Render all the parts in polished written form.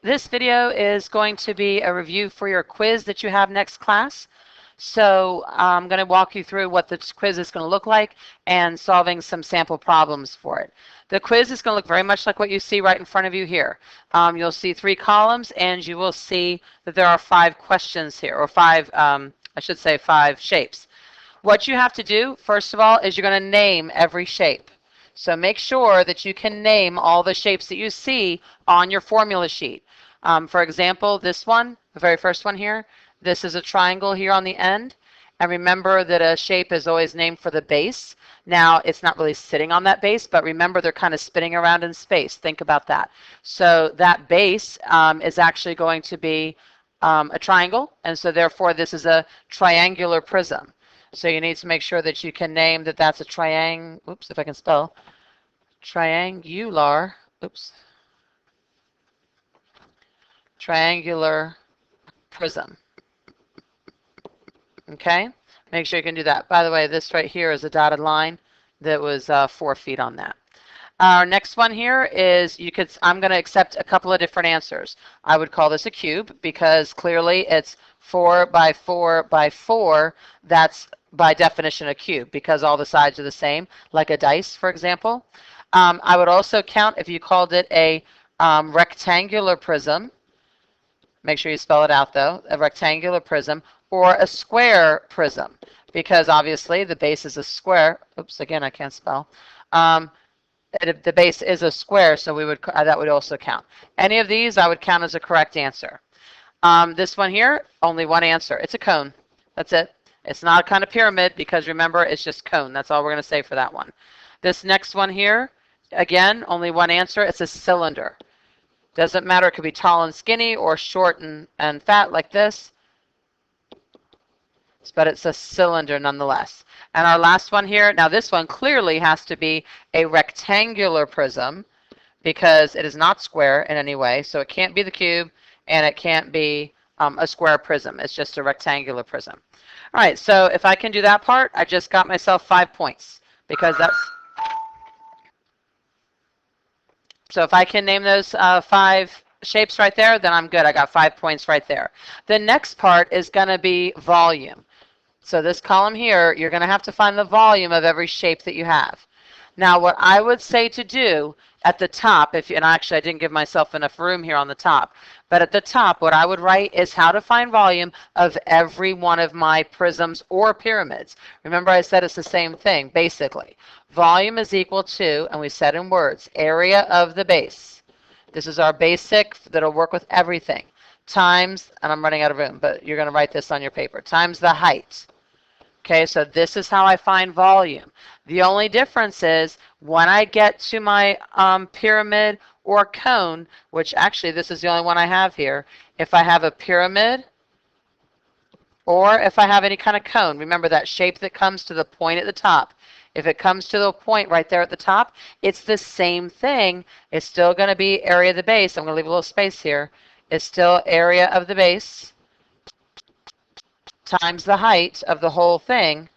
This video is going to be a review for your quiz that you have next class. So I'm going to walk you through what this quiz is going to look like and solving some sample problems for it. The quiz is going to look very much like what you see right in front of you here. You'll see 3 columns, and you will see that there are 5 questions here, or 5, I should say 5 shapes. What you have to do, first of all, is you're going to name every shape. So make sure that you can name all the shapes that you see on your formula sheet. For example, this one, the very first one here, this is a triangle here on the end. And remember that a shape is always named for the base. Now, it's not really sitting on that base, but remember they're kind of spinning around in space. Think about that. So that base is actually going to be a triangle, and so therefore this is a triangular prism. So you need to make sure that you can name that that's a triangle. Oops, if I can spell. Triangular. Oops. Triangular prism. Okay? Make sure you can do that. By the way, this right here is a dotted line that was 4 feet on that. Our next one here is I'm going to accept a couple of different answers. I would call this a cube because clearly it's 4 by 4 by 4. That's by definition a cube because all the sides are the same, like a dice, for example. I would also count if you called it a rectangular prism. Make sure you spell it out, though, a rectangular prism, or a square prism, because obviously the base is a square. Oops, again, I can't spell. The base is a square, so that would also count. Any of these I would count as a correct answer. This one here, only one answer. It's a cone. That's it. It's not a kind of pyramid because remember, it's just cone. That's all we're going to say for that one. This next one here, again, only one answer. It's a cylinder. Doesn't matter. It could be tall and skinny or short and fat like this. But it's a cylinder nonetheless. And our last one here, now this one clearly has to be a rectangular prism because it is not square in any way. So it can't be the cube and it can't be a square prism. It's just a rectangular prism. All right, so if I can do that part, I just got myself 5 points because that's... So if I can name those 5 shapes right there, then I'm good. I got 5 points right there. The next part is going to be volume. So this column here, you're going to have to find the volume of every shape that you have. Now, what I would say to do at the top, and actually I didn't give myself enough room here on the top, but at the top, what I would write is how to find volume of every one of my prisms or pyramids. Remember I said it's the same thing, basically. Volume is equal to, and we said in words, area of the base. This is our basic that'll work with everything. Times, and I'm running out of room, but you're going to write this on your paper, times the height. Okay, so this is how I find volume. The only difference is when I get to my pyramid or cone, which actually this is the only one I have here, if I have a pyramid or if I have any kind of cone, remember that shape that comes to the point at the top. If it comes to the point right there at the top, it's the same thing. It's still going to be area of the base. I'm going to leave a little space here. It's still area of the base times the height of the whole thing,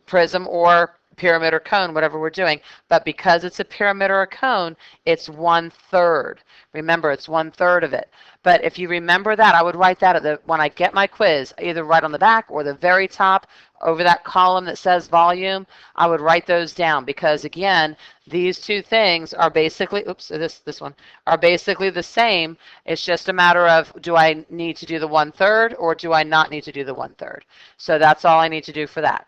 prism or pyramid or cone, whatever we're doing. But because it's a pyramid or a cone, it's 1/3. Remember, it's 1/3 of it. But if you remember that, I would write that when I get my quiz, either right on the back or the very top over that column that says volume. I would write those down because, again, these two things are basically, this one, are basically the same. It's just a matter of, do I need to do the 1/3 or do I not need to do the 1/3? So that's all I need to do for that.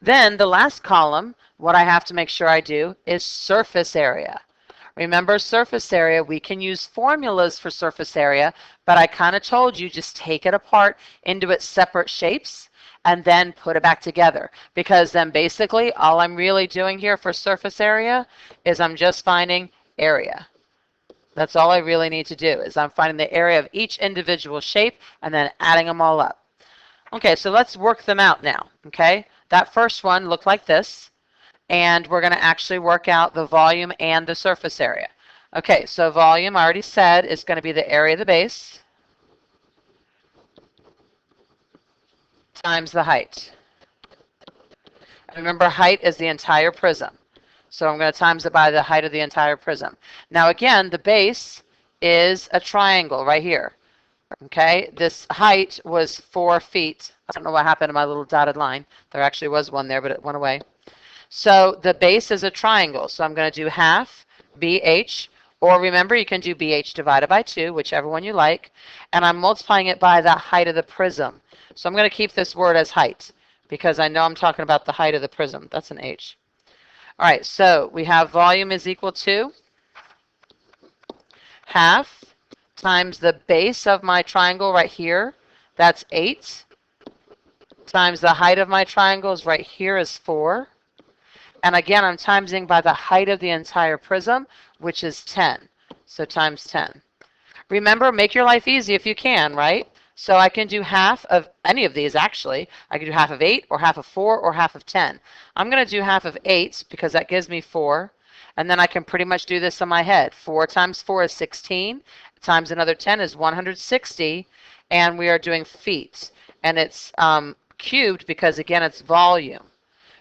Then the last column, what I have to make sure I do is surface area. Remember surface area, we can use formulas for surface area, but I kind of told you just take it apart into its separate shapes and then put it back together. Because then basically all I'm really doing here for surface area is I'm just finding area. That's all I really need to do is I'm finding the area of each individual shape and then adding them all up. Okay, so let's work them out now, okay? That first one looked like this. And we're going to actually work out the volume and the surface area. Okay, so volume, I already said, is going to be the area of the base times the height. And remember, height is the entire prism. So I'm going to times it by the height of the entire prism. Now again, the base is a triangle right here. Okay, this height was 4 feet. I don't know what happened to my little dotted line. There actually was one there, but it went away. So the base is a triangle. So I'm going to do half BH, or remember you can do BH divided by 2, whichever one you like. And I'm multiplying it by the height of the prism. So I'm going to keep this word as height because I know I'm talking about the height of the prism. That's an H. All right, so we have volume is equal to half times the base of my triangle right here. That's 8. Times the height of my triangle is right here is 4. And again, I'm timesing by the height of the entire prism, which is 10. So times 10. Remember, make your life easy if you can, right? So I can do half of any of these, actually. I can do half of 8, or half of 4, or half of 10. I'm going to do half of 8 because that gives me 4. And then I can pretty much do this in my head. 4 times 4 is 16. Times another 10 is 160. And we are doing feet. And it's cubed because, again, it's volume.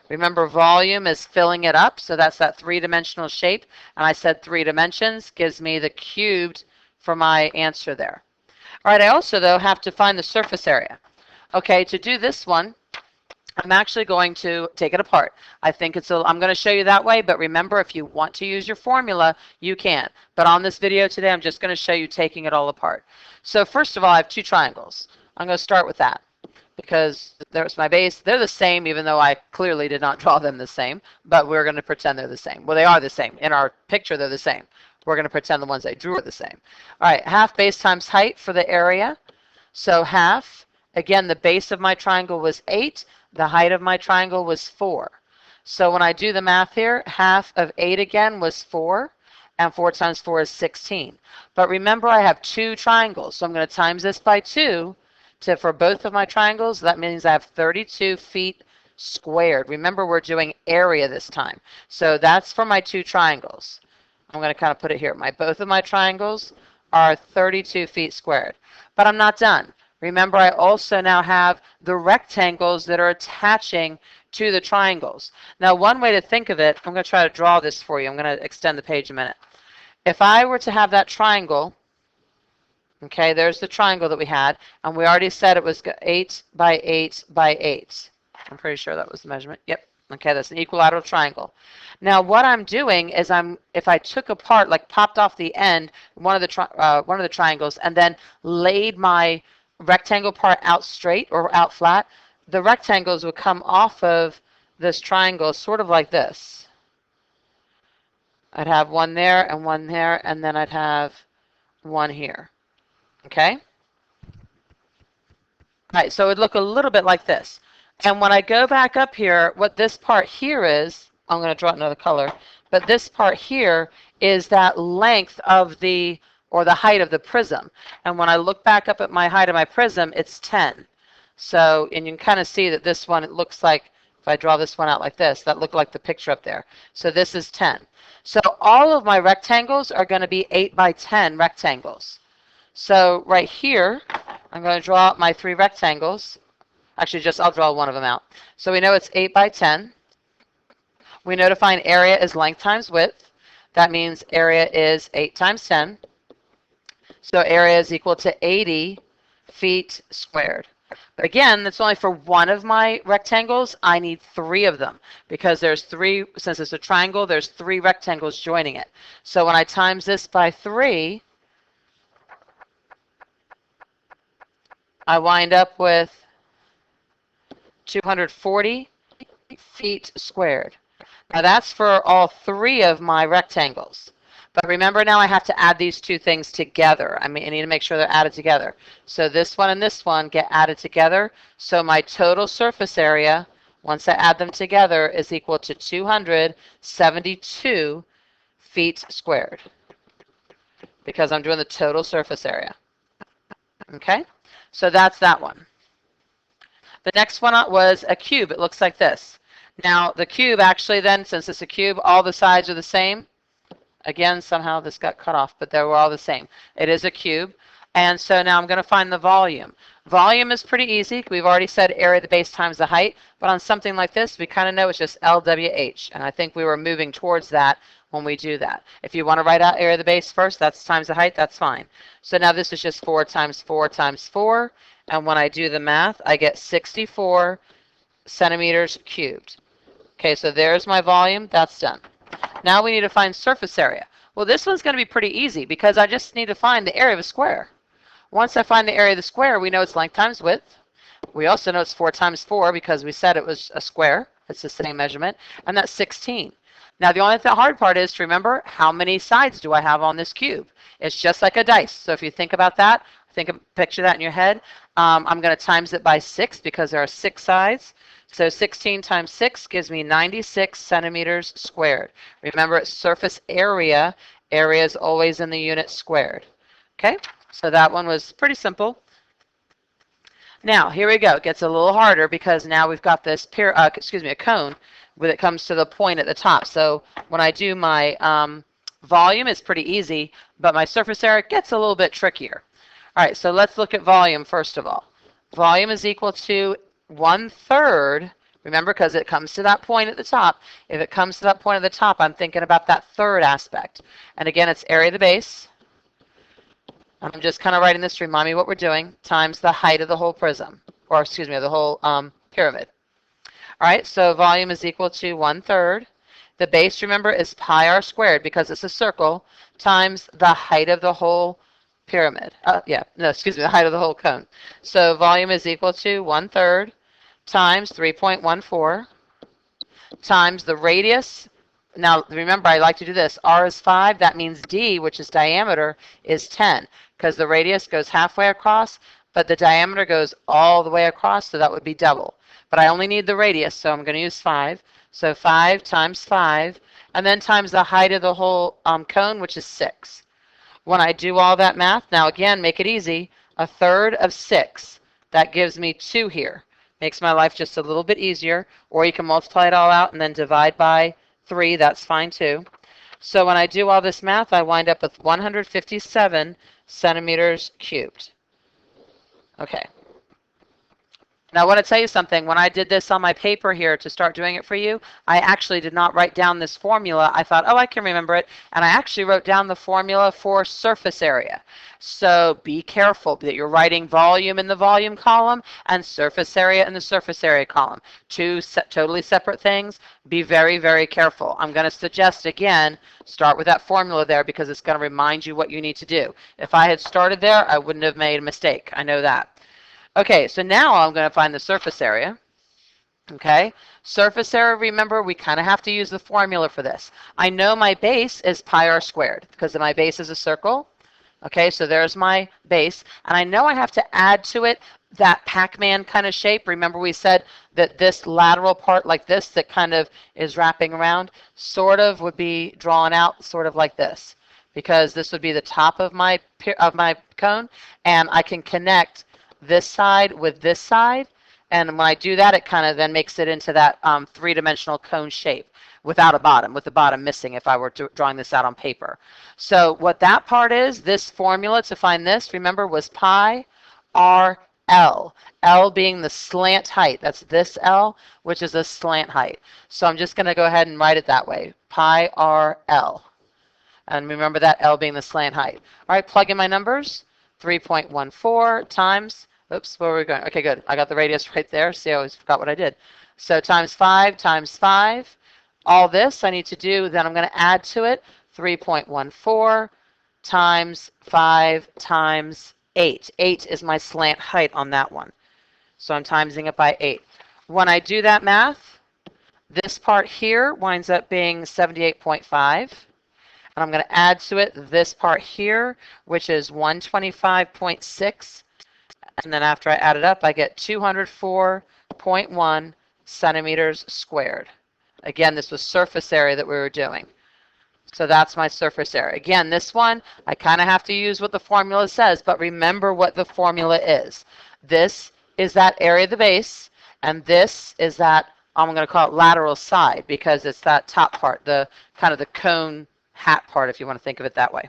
Remember, volume is filling it up. So that's that 3-dimensional shape. And I said 3 dimensions gives me the cubed for my answer there. All right, I also, though, have to find the surface area. Okay, to do this one, I'm actually going to take it apart. I think I'm going to show you that way, but remember, if you want to use your formula, you can. But on this video today, I'm just going to show you taking it all apart. So first of all, I have 2 triangles. I'm going to start with that because there's my base. They're the same, even though I clearly did not draw them the same, but we're going to pretend they're the same. Well, they are the same. In our picture, they're the same. We're going to pretend the ones I drew are the same. All right, half base times height for the area. So half, again, the base of my triangle was 8. The height of my triangle was 4. So when I do the math here, half of 8 again was 4, and 4 times 4 is 16. But remember, I have 2 triangles, so I'm going to times this by 2 for both of my triangles. That means I have 32 feet squared. Remember, we're doing area this time. So that's for my 2 triangles. I'm going to kind of put it here. Both of my triangles are 32 feet squared. But I'm not done. Remember, I also now have the rectangles that are attaching to the triangles. Now, one way to think of it, I'm going to try to draw this for you. I'm going to extend the page a minute. If I were to have that triangle, okay, there's the triangle that we had, and we already said it was 8 by 8 by 8. I'm pretty sure that was the measurement. Yep. Okay, that's an equilateral triangle. Now, what I'm doing is if I took apart, like popped off the end, one of the triangles, and then laid my rectangle part out straight or out flat, the rectangles would come off of this triangle sort of like this. I'd have one there, and then I'd have one here. Okay? All right, so it would look a little bit like this. And when I go back up here, what this part here is, I'm going to draw another color, but this part here is that length of the height of the prism. And when I look back up at my height of my prism, it's 10. So, and you can kind of see that this one, it looks like, if I draw this one out like this, that looked like the picture up there. So this is 10. So all of my rectangles are going to be 8 by 10 rectangles. So right here, I'm going to draw out my 3 rectangles. Actually, I'll draw one of them out. So we know it's 8 by 10. We know to find area is length times width. That means area is 8 times 10. So area is equal to 80 feet squared. But again, that's only for one of my rectangles. I need 3 of them because there's 3, since it's a triangle, there's 3 rectangles joining it. So when I times this by 3, I wind up with 240 feet squared. Now that's for all 3 of my rectangles. But remember, now I have to add these 2 things together. I need to make sure they're added together. So this one and this one get added together. So my total surface area, once I add them together, is equal to 272 feet squared because I'm doing the total surface area. Okay? So that's that one. The next one was a cube. It looks like this. Now, the cube actually then, since it's a cube, all the sides are the same. Again, somehow this got cut off, but they were all the same. It is a cube. And so now I'm going to find the volume. Volume is pretty easy. We've already said area of the base times the height, but on something like this, we kind of know it's just LWH, and I think we were moving towards that when we do that. If you want to write out area of the base first, that's times the height, that's fine. So now this is just 4 times 4 times 4, and when I do the math, I get 64 centimeters cubed. Okay, so there's my volume. That's done. Now we need to find surface area. Well, this one's going to be pretty easy because I just need to find the area of a square. Once I find the area of the square, we know it's length times width. We also know it's 4 times 4 because we said it was a square. It's the same measurement, and that's 16. Now, the only hard part is to remember how many sides do I have on this cube. It's just like a dice. So if you think about that, picture that in your head. I'm going to times it by 6 because there are 6 sides. So 16 times 6 gives me 96 centimeters squared. Remember, it's surface area. Area is always in the unit squared. Okay, so that one was pretty simple. Now, here we go. It gets a little harder because now we've got this a cone when it comes to the point at the top. So when I do my volume, it's pretty easy, but my surface area gets a little bit trickier. All right, so let's look at volume first of all. Volume is equal to 1/3. Remember, because it comes to that point at the top. If it comes to that point at the top, I'm thinking about that third aspect. And again, it's area of the base. I'm just kind of writing this to remind me what we're doing, times the height of the whole prism, or excuse me, the whole pyramid. All right, so volume is equal to 1/3. The base, remember, is pi r squared because it's a circle, times the height of the whole pyramid. The height of the whole cone. So volume is equal to 1/3 times 3.14 times the radius. Now, remember, I like to do this. R is 5. That means D, which is diameter, is 10 because the radius goes halfway across, but the diameter goes all the way across, so that would be double. But I only need the radius, so I'm going to use 5. So 5 times 5, and then times the height of the whole cone, which is 6. When I do all that math, now again, make it easy. 1/3 of 6, that gives me 2 here. Makes my life just a little bit easier, or you can multiply it all out and then divide by 3, that's fine too. So when I do all this math, I wind up with 157 centimeters cubed. Okay. Now I want to tell you something. When I did this on my paper here to start doing it for you, I actually did not write down this formula. I thought, oh, I can remember it. And I actually wrote down the formula for surface area. So be careful that you're writing volume in the volume column and surface area in the surface area column. Two totally separate things. Be very, very careful. I'm going to suggest, again, start with that formula there because it's going to remind you what you need to do. If I had started there, I wouldn't have made a mistake. I know that. Okay, so now I'm going to find the surface area. Okay, surface area, remember, we kind of have to use the formula for this. I know my base is pi r squared because my base is a circle. Okay, so there's my base. And I know I have to add to it that Pac-Man kind of shape. Remember we said that this lateral part like this that kind of is wrapping around sort of would be drawn out sort of like this because this would be the top of my cone, and I can connect this side with this side, and when I do that, it kind of then makes it into that three-dimensional cone shape without a bottom, with the bottom missing if I were drawing this out on paper. So what that part is, this formula to find this, remember, was pi r L. L being the slant height. That's this L, which is a slant height. So I'm just going to go ahead and write it that way, pi r L. And remember that L being the slant height. All right, plug in my numbers. 3.14 times, oops, where are we going? Okay, good. I got the radius right there. See, I always forgot what I did. So times 5 times 5. All this I need to do, then I'm going to add to it 3.14 times 5 times 8. 8 is my slant height on that one. So I'm timesing it by 8. When I do that math, this part here winds up being 78.5. And I'm going to add to it this part here, which is 125.6. And then after I add it up, I get 204.1 centimeters squared. Again, this was surface area that we were doing. So that's my surface area. Again, this one, I kind of have to use what the formula says, but remember what the formula is. This is that area of the base, and this is that, I'm going to call it lateral side, because it's that top part, the kind of the cone hat part, if you want to think of it that way.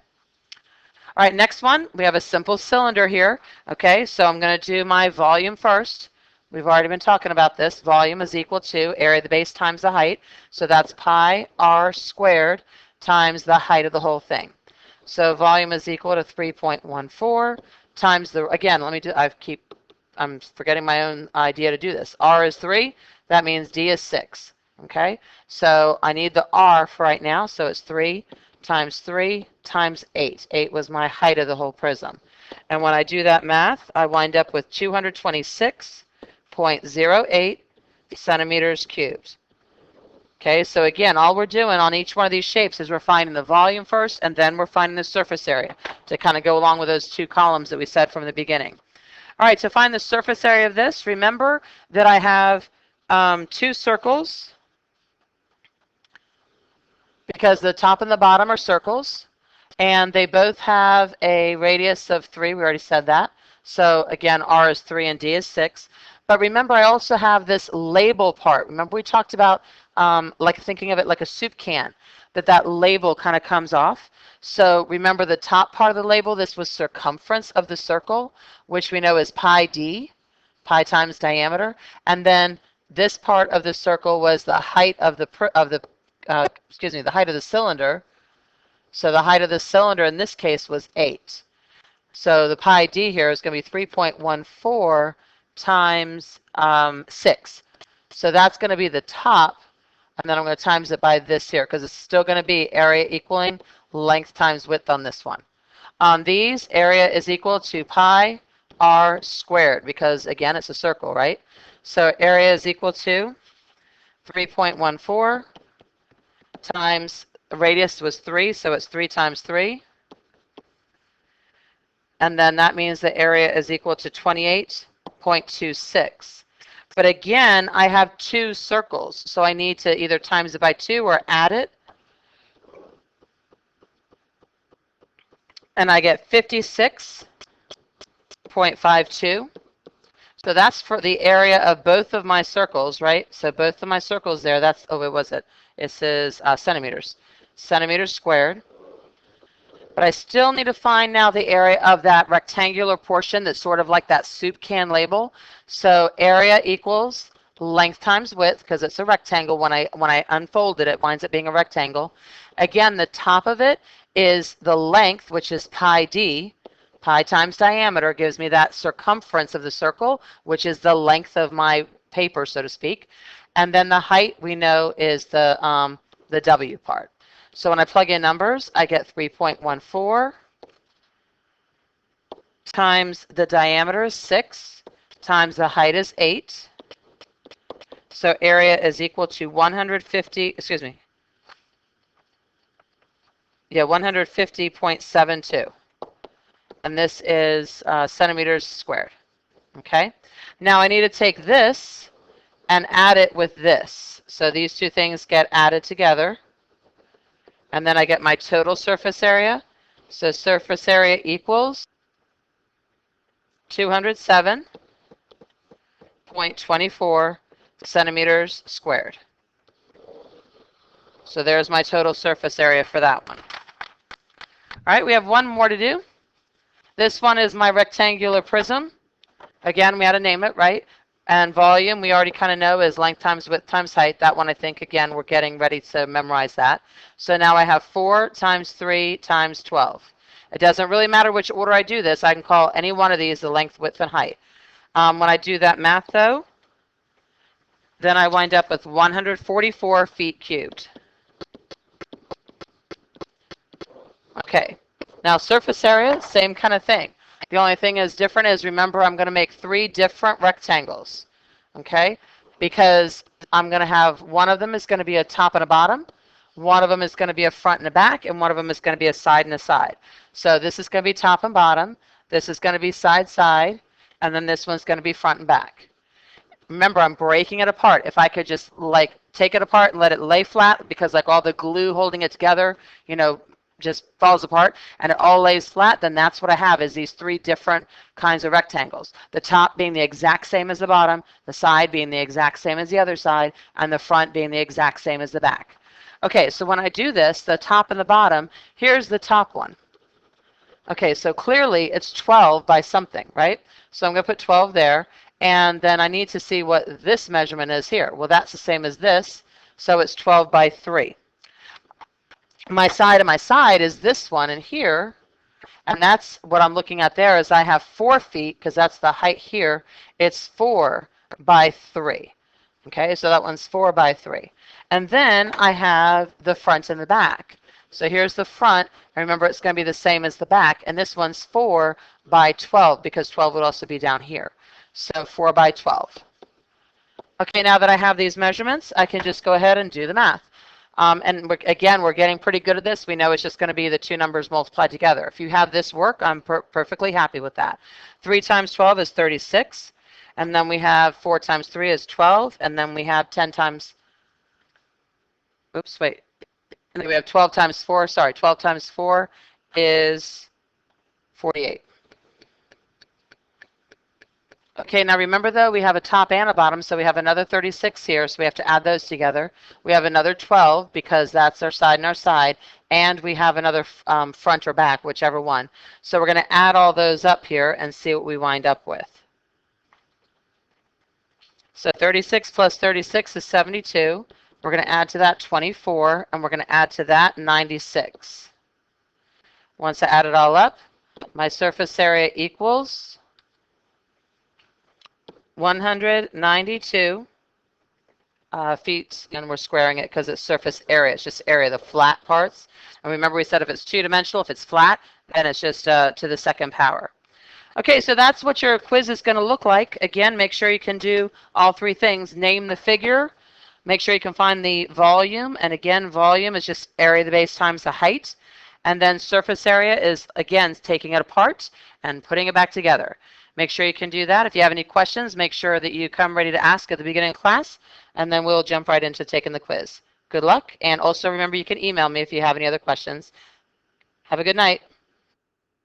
All right, next one, we have a simple cylinder here. Okay, so I'm going to do my volume first. We've already been talking about this. Volume is equal to area of the base times the height. So that's pi r squared times the height of the whole thing. So volume is equal to 3.14 times the, again, let me do, I'm forgetting my own idea to do this. R is 3, that means D is 6. Okay, so I need the R for right now, so it's 3 times 8. 8 was my height of the whole prism. And when I do that math, I wind up with 226.08 centimeters cubed. Okay, so again, all we're doing on each one of these shapes is we're finding the volume first, and then we're finding the surface area to kind of go along with those two columns that we said from the beginning. All right, to find the surface area of this, remember that I have two circles, because the top and the bottom are circles, and they both have a radius of 3. We already said that. So again, R is 3 and D is 6. But remember, I also have this label part. Remember, we talked about like thinking of it like a soup can, that label kind of comes off. So remember the top part of the label, this was circumference of the circle, which we know is pi d, pi times diameter. And then this part of the circle was the height of the the height of the cylinder. So the height of the cylinder in this case was 8. So the pi d here is going to be 3.14 times 6. So that's going to be the top, and then I'm going to times it by this here, because it's still going to be area equaling length times width on this one. On these, area is equal to pi r squared, because again, it's a circle, right? So area is equal to 3.14 times, radius was 3, so it's 3 times 3. And then that means the area is equal to 28.26. But again, I have two circles, so I need to either times it by 2 or add it. And I get 56.52. So that's for the area of both of my circles, right? So both of my circles there, that's, oh, what was it? It says centimeters. Centimeters squared. But I still need to find now the area of that rectangular portion that's sort of like that soup can label. So area equals length times width, because it's a rectangle. When I unfold it, it winds up being a rectangle. Again, the top of it is the length, which is pi d. Pi times diameter gives me that circumference of the circle, which is the length of my paper, so to speak. And then the height we know is the W part. So when I plug in numbers, I get 3.14 times the diameter is 6 times the height is 8. So area is equal to 150.72. And this is centimeters squared. Okay. Now I need to take this and add it with this. So these two things get added together. And then I get my total surface area. So surface area equals 207.24 centimeters squared. So there's my total surface area for that one. All right, we have one more to do. This one is my rectangular prism. Again, we had to name it, right? And volume, we already kind of know, is length times width times height. That one, I think, again, we're getting ready to memorize that. So now I have 4 times 3 times 12. It doesn't really matter which order I do this. I can call any one of these the length, width, and height. When I do that math, though, then I wind up with 144 feet cubed. Okay. Now, surface area, same kind of thing. The only thing is different is, remember, I'm going to make 3 different rectangles, okay? Because I'm going to have, one of them is going to be a top and a bottom, one of them is going to be a front and a back, and one of them is going to be a side and a side. So this is going to be top and bottom, this is going to be side, side, and then this one's going to be front and back. Remember, I'm breaking it apart. If I could just, like, take it apart and let it lay flat, because, like, all the glue holding it together, you know, just falls apart and it all lays flat, then that's what I have, is these 3 different kinds of rectangles. The top being the exact same as the bottom, the side being the exact same as the other side, and the front being the exact same as the back. Okay, so when I do this, the top and the bottom, here's the top one. Okay, so clearly it's 12 by something, right? So I'm going to put 12 there, and then I need to see what this measurement is here. Well, that's the same as this, so it's 12 by 3. My side of my side is this one in here, and that's what I'm looking at there is I have 4 feet, because that's the height here. It's 4 by 3. Okay, so that one's 4 by 3. And then I have the front and the back. So here's the front. And remember, it's going to be the same as the back. And this one's 4 by 12, because 12 would also be down here. So 4 by 12. Okay, now that I have these measurements, I can just go ahead and do the math. Again, we're getting pretty good at this. We know it's just going to be the two numbers multiplied together. If you have this work, I'm perfectly happy with that. 3 times 12 is 36. And then we have 4 times 3 is 12. And then we have 10 times, oops, wait. And then we have 12 times 4, sorry, 12 times 4 is 48. Okay, now remember though, we have a top and a bottom, so we have another 36 here, so we have to add those together. We have another 12 because that's our side and our side, and we have another front or back, whichever one. So we're going to add all those up here and see what we wind up with. So 36 plus 36 is 72. We're going to add to that 24, and we're going to add to that 96. Once I add it all up, my surface area equals 192 feet, and we're squaring it because it's surface area. It's just area, the flat parts. And remember we said if it's two-dimensional, if it's flat, then it's just to the second power. Okay, so that's what your quiz is going to look like. Again, make sure you can do all three things. Name the figure. Make sure you can find the volume. And again, volume is just area of the base times the height. And then surface area is, again, taking it apart and putting it back together. Make sure you can do that. If you have any questions, make sure that you come ready to ask at the beginning of class, and then we'll jump right into taking the quiz. Good luck, and also remember you can email me if you have any other questions. Have a good night.